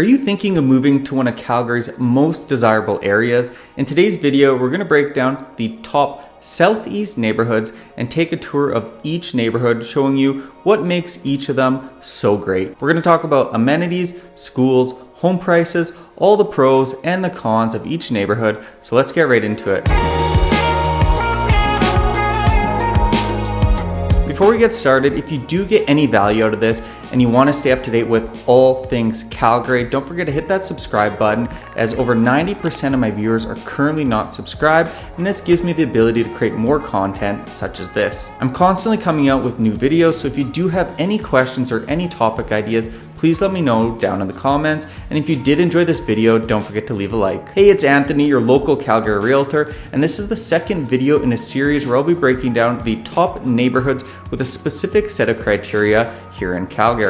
Are you thinking of moving to one of Calgary's most desirable areas? In today's video, we're going to break down the top southeast neighborhoods and take a tour of each neighborhood, showing you what makes each of them so great. We're going to talk about amenities, schools, home prices, all the pros and the cons of each neighborhood. So let's get right into it. Before we get started, if you do get any value out of this and you want to stay up to date with all things Calgary, don't forget to hit that subscribe button, as over 90% of my viewers are currently not subscribed, and this gives me the ability to create more content such as this. I'm constantly coming out with new videos, so if you do have any questions or any topic ideas, please let me know down in the comments. And if you did enjoy this video, don't forget to leave a like. Hey, it's Anthony, your local Calgary realtor, and this is the second video in a series where I'll be breaking down the top neighborhoods with a specific set of criteria here in Calgary.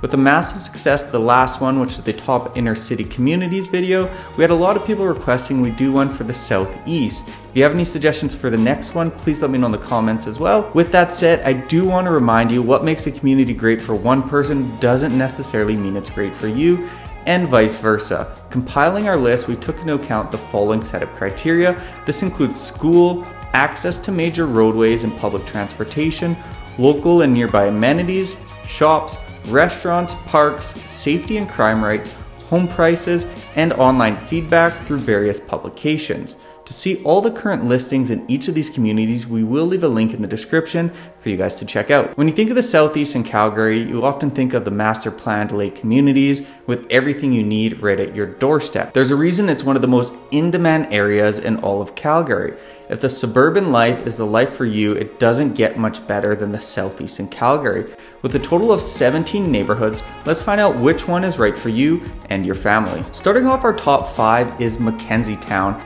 With the massive success of the last one, which is the top inner city communities video, we had a lot of people requesting we do one for the Southeast. If you have any suggestions for the next one, please let me know in the comments as well. With that said, I do want to remind you, what makes a community great for one person doesn't necessarily mean it's great for you, and vice versa. Compiling our list, we took into account the following set of criteria. This includes school, access to major roadways and public transportation, local and nearby amenities, shops, restaurants, parks, safety and crime rates, home prices, and online feedback through various publications. To see all the current listings in each of these communities, we will leave a link in the description for you guys to check out. When you think of the Southeast and Calgary, you often think of the master planned lake communities with everything you need right at your doorstep. There's a reason it's one of the most in-demand areas in all of Calgary. If the suburban life is the life for you, it doesn't get much better than the Southeast and Calgary. With a total of 17 neighborhoods, let's find out which one is right for you and your family. Starting off, our top 5 is McKenzie Towne.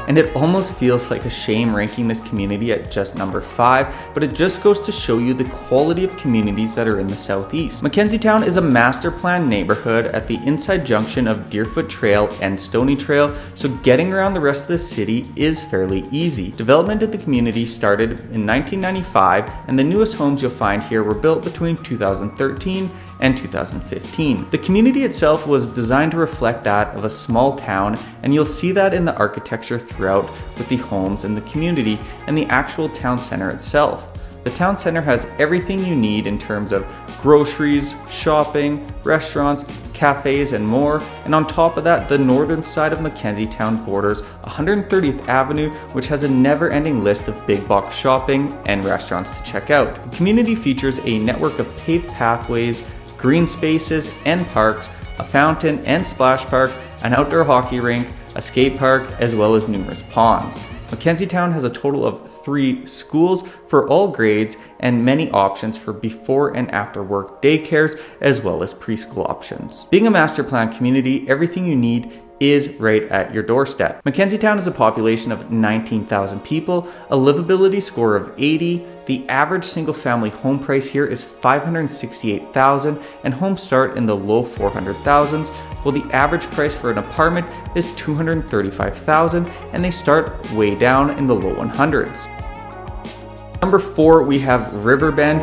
And it almost feels like a shame ranking this community at just number 5, but it just goes to show you the quality of communities that are in the Southeast. McKenzie Towne is a master plan neighborhood at the inside junction of Deerfoot Trail and Stony Trail, so getting around the rest of the city is fairly easy. Development of the community started in 1995, and the newest homes you'll find here were built between 2013 and 2015. The community itself was designed to reflect that of a small town, and you'll see that in the architecture throughout with the homes in the community and the actual town center itself. The town center has everything you need in terms of groceries, shopping, restaurants, cafes, and more. And on top of that, the northern side of McKenzie Towne borders 130th Avenue, which has a never-ending list of big box shopping and restaurants to check out. The community features a network of paved pathways, green spaces and parks, a fountain and splash park, an outdoor hockey rink, a skate park, as well as numerous ponds. McKenzie Towne has a total of 3 schools for all grades and many options for before and after work daycares, as well as preschool options. Being a master plan community, everything you need is right at your doorstep. McKenzie Towne has a population of 19,000 people, a livability score of 80. The average single family home price here is $568,000, and homes start in the low $400,000s, while the average price for an apartment is $235,000, and they start way down in the low 100s. Number 4, we have Riverbend,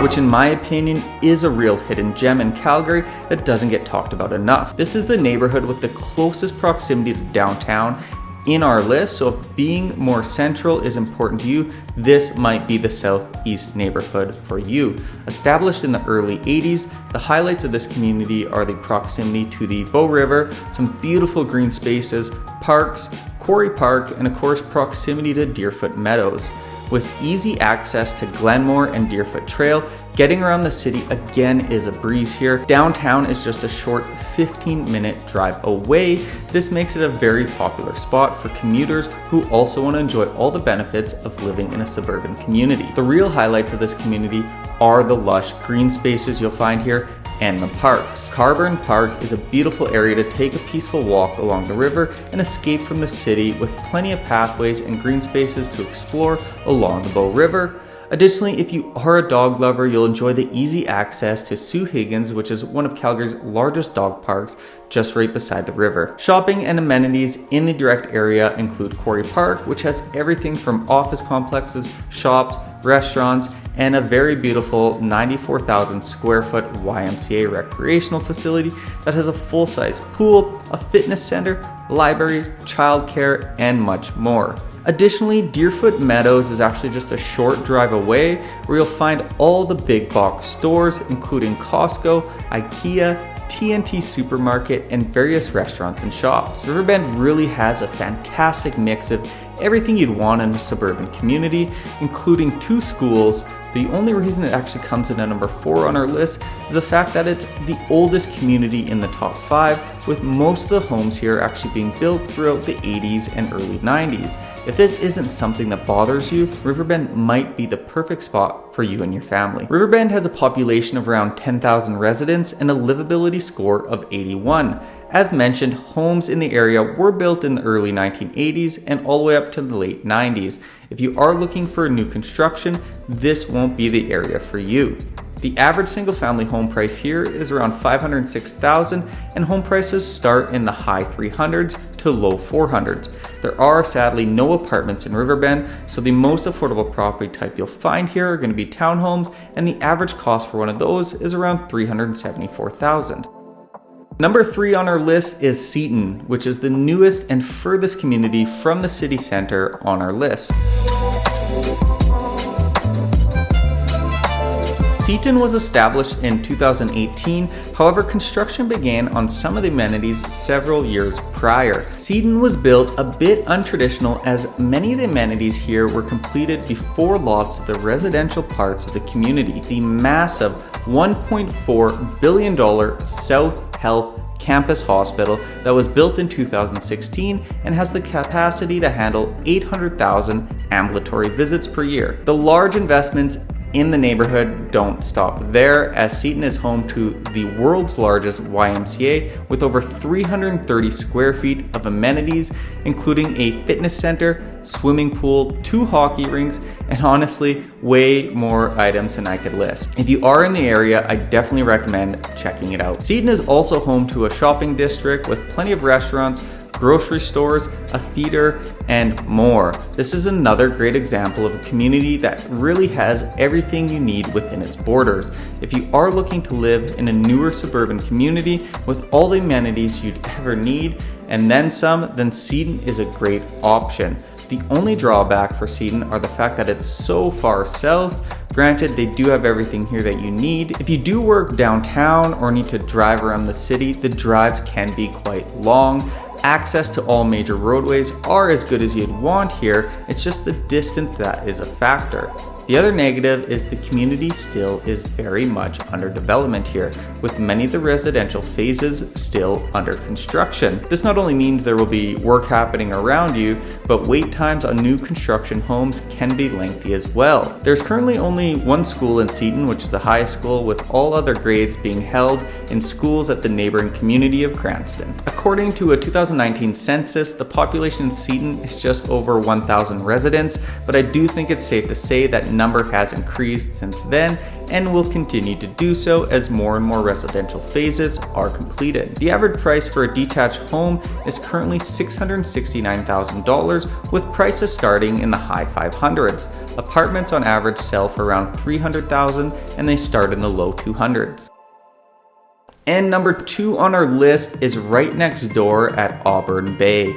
which in my opinion is a real hidden gem in Calgary that doesn't get talked about enough. This is the neighborhood with the closest proximity to downtown in our list, so if being more central is important to you, this might be the Southeast neighborhood for you. Established in the early 80s, the highlights of this community are the proximity to the Bow River, some beautiful green spaces, parks, Quarry Park, and of course proximity to Deerfoot Meadows. With easy access to Glenmore and Deerfoot Trail, getting around the city again is a breeze here. Downtown is just a short 15-minute drive away. This makes it a very popular spot for commuters who also want to enjoy all the benefits of living in a suburban community. The real highlights of this community are the lush green spaces you'll find here and the parks. Carburn Park is a beautiful area to take a peaceful walk along the river and escape from the city, with plenty of pathways and green spaces to explore along the Bow River. Additionally, if you are a dog lover, you'll enjoy the easy access to Sue Higgins, which is one of Calgary's largest dog parks, just right beside the river. Shopping and amenities in the direct area include Quarry Park, which has everything from office complexes, shops, restaurants, and a very beautiful 94,000 square foot YMCA recreational facility that has a full-size pool, a fitness center, library, childcare, and much more. Additionally, Deerfoot Meadows is actually just a short drive away where you'll find all the big box stores, including Costco, IKEA, TNT Supermarket, and various restaurants and shops. Riverbend really has a fantastic mix of everything you'd want in a suburban community, including 2 schools. The only reason it actually comes in at number 4 on our list is the fact that it's the oldest community in the top 5, with most of the homes here actually being built throughout the 80s and early 90s. If this isn't something that bothers you, Riverbend might be the perfect spot for you and your family. Riverbend has a population of around 10,000 residents and a livability score of 81. As mentioned, homes in the area were built in the early 1980s and all the way up to the late 90s. If you are looking for a new construction, this won't be the area for you. The average single-family home price here is around $506,000, and home prices start in the high 300s to low 400s. There are sadly no apartments in Riverbend, so the most affordable property type you'll find here are going to be townhomes, and the average cost for one of those is around $374,000. Number 3 on our list is Seton, which is the newest and furthest community from the city center on our list. Seton was established in 2018, however construction began on some of the amenities several years prior. Seton was built a bit untraditional as many of the amenities here were completed before lots of the residential parts of the community. The massive $1.4 billion South Health Campus Hospital that was built in 2016 and has the capacity to handle 800,000 ambulatory visits per year. The large investments in the neighborhood don't stop there, as Seton is home to the world's largest YMCA with over 330 square feet of amenities, including a fitness center, swimming pool, 2 hockey rinks, and honestly, way more items than I could list. If you are in the area, I definitely recommend checking it out. Seton is also home to a shopping district with plenty of restaurants, grocery stores, a theater, and more. This is another great example of a community that really has everything you need within its borders. If you are looking to live in a newer suburban community with all the amenities you'd ever need and then some, then Seton is a great option. The only drawback for Seton are the fact that it's so far south. Granted, they do have everything here that you need. If you do work downtown or need to drive around the city, the drives can be quite long. Access to all major roadways are as good as you'd want here, it's just the distance that is a factor. The other negative is the community still is very much under development here, with many of the residential phases still under construction. This not only means there will be work happening around you, but wait times on new construction homes can be lengthy as well. There's currently only 1 school in Seton, which is the highest school, with all other grades being held in schools at the neighboring community of Cranston. According to a 2019 census, the population in Seton is just over 1,000 residents, but I do think it's safe to say that number has increased since then and will continue to do so as more and more residential phases are completed. The average price for a detached home is currently $669,000, with prices starting in the high 500s. Apartments on average sell for around $300,000 and they start in the low 200s. And number 2 on our list is right next door at Auburn Bay.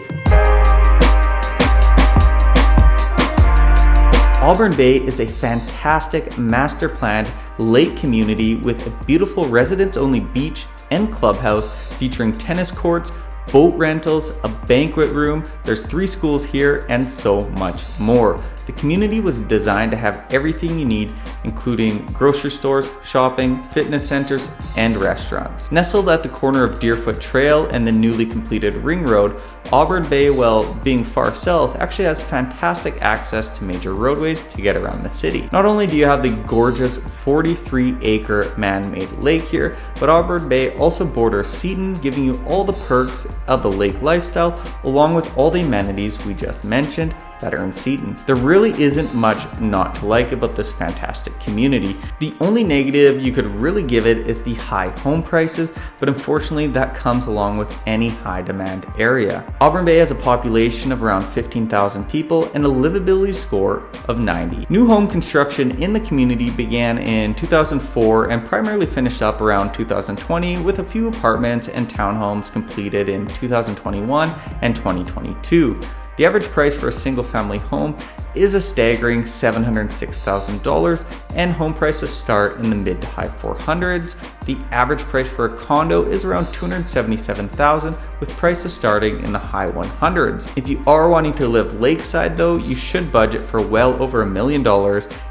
Auburn Bay is a fantastic master-planned lake community with a beautiful residents-only beach and clubhouse featuring tennis courts, boat rentals, a banquet room, there's 3 schools here, and so much more. The community was designed to have everything you need, including grocery stores, shopping, fitness centers, and restaurants. Nestled at the corner of Deerfoot Trail and the newly completed Ring Road, Auburn Bay, while being far south, actually has fantastic access to major roadways to get around the city. Not only do you have the gorgeous 43-acre man-made lake here, but Auburn Bay also borders Seton, giving you all the perks of the lake lifestyle, along with all the amenities we just mentioned, that are in Seton. There really isn't much not to like about this fantastic community. The only negative you could really give it is the high home prices, but unfortunately that comes along with any high demand area. Auburn Bay has a population of around 15,000 people and a livability score of 90. New home construction in the community began in 2004 and primarily finished up around 2020, with a few apartments and townhomes completed in 2021 and 2022. The average price for a single family home is a staggering $706,000, and home prices start in the mid to high 400s. The average price for a condo is around $277,000, with prices starting in the high 100s. If you are wanting to live lakeside though, you should budget for well over $1 million,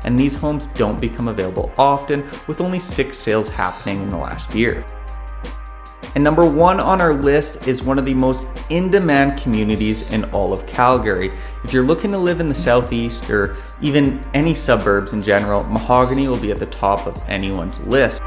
and these homes don't become available often, with only 6 sales happening in the last year. And number 1 on our list is one of the most in-demand communities in all of Calgary. If you're looking to live in the Southeast or even any suburbs in general, Mahogany will be at the top of anyone's list.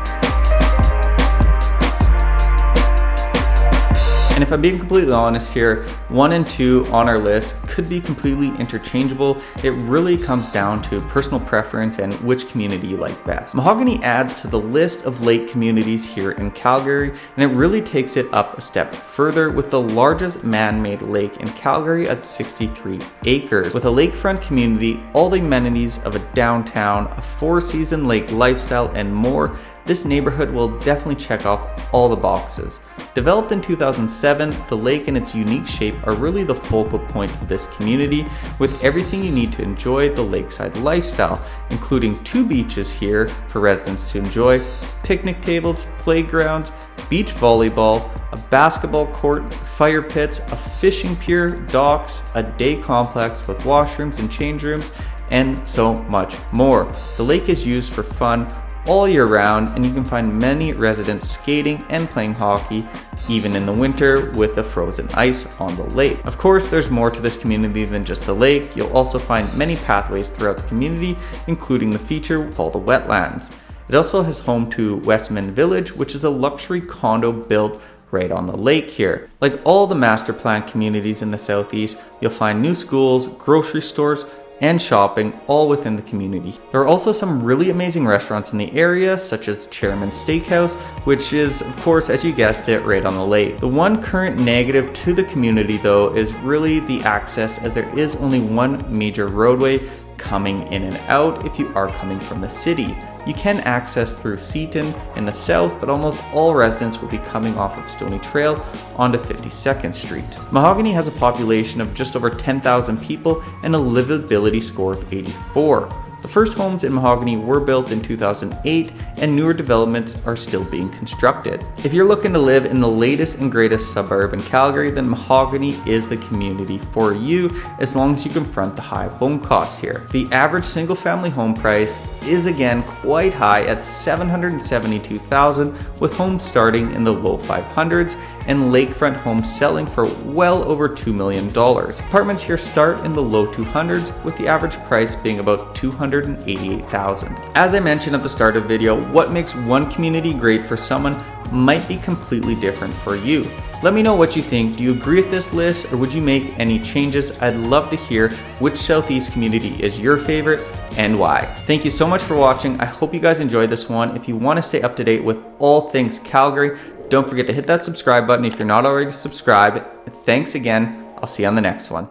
And if I'm being completely honest here, 1 and 2 on our list could be completely interchangeable. It really comes down to personal preference and which community you like best. Mahogany adds to the list of lake communities here in Calgary, and it really takes it up a step further with the largest man-made lake in Calgary at 63 acres. With a lakefront community, all the amenities of a downtown, a 4-season lake lifestyle, and more, this neighborhood will definitely check off all the boxes. Developed in 2007, the lake and its unique shape are really the focal point of this community, with everything you need to enjoy the lakeside lifestyle, including 2 beaches here for residents to enjoy, picnic tables, playgrounds, beach volleyball, a basketball court, fire pits, a fishing pier, docks, a day complex with washrooms and change rooms, and so much more. The lake is used for fun all year round, and you can find many residents skating and playing hockey even in the winter with the frozen ice on the lake. Of course, there's more to this community than just the lake. You'll also find many pathways throughout the community, including the feature called the wetlands. It also has home to Westman Village, which is a luxury condo built right on the lake here. Like all the master plan communities in the Southeast, you'll find new schools, grocery stores, and shopping all within the community. There are also some really amazing restaurants in the area, such as Chairman's Steakhouse, which is, of course, as you guessed it, right on the lake. The one current negative to the community though is really the access, as there is only one major roadway coming in and out if you are coming from the city. You can access through Seton in the south, but almost all residents will be coming off of Stony Trail onto 52nd Street. Mahogany has a population of just over 10,000 people and a livability score of 84. The first homes in Mahogany were built in 2008, and newer developments are still being constructed. If you're looking to live in the latest and greatest suburb in Calgary, then Mahogany is the community for you, as long as you confront the high home costs here. The average single family home price is again quite high at $772,000, with homes starting in the low 500s and lakefront homes selling for well over $2 million. Apartments here start in the low 200s, with the average price being about $288,000. As I mentioned at the start of the video, what makes one community great for someone might be completely different for you. Let me know what you think. Do you agree with this list, or would you make any changes? I'd love to hear which Southeast community is your favorite and why. Thank you so much for watching. I hope you guys enjoyed this one. If you want to stay up to date with all things Calgary, don't forget to hit that subscribe button if you're not already subscribed. Thanks again. I'll see you on the next one.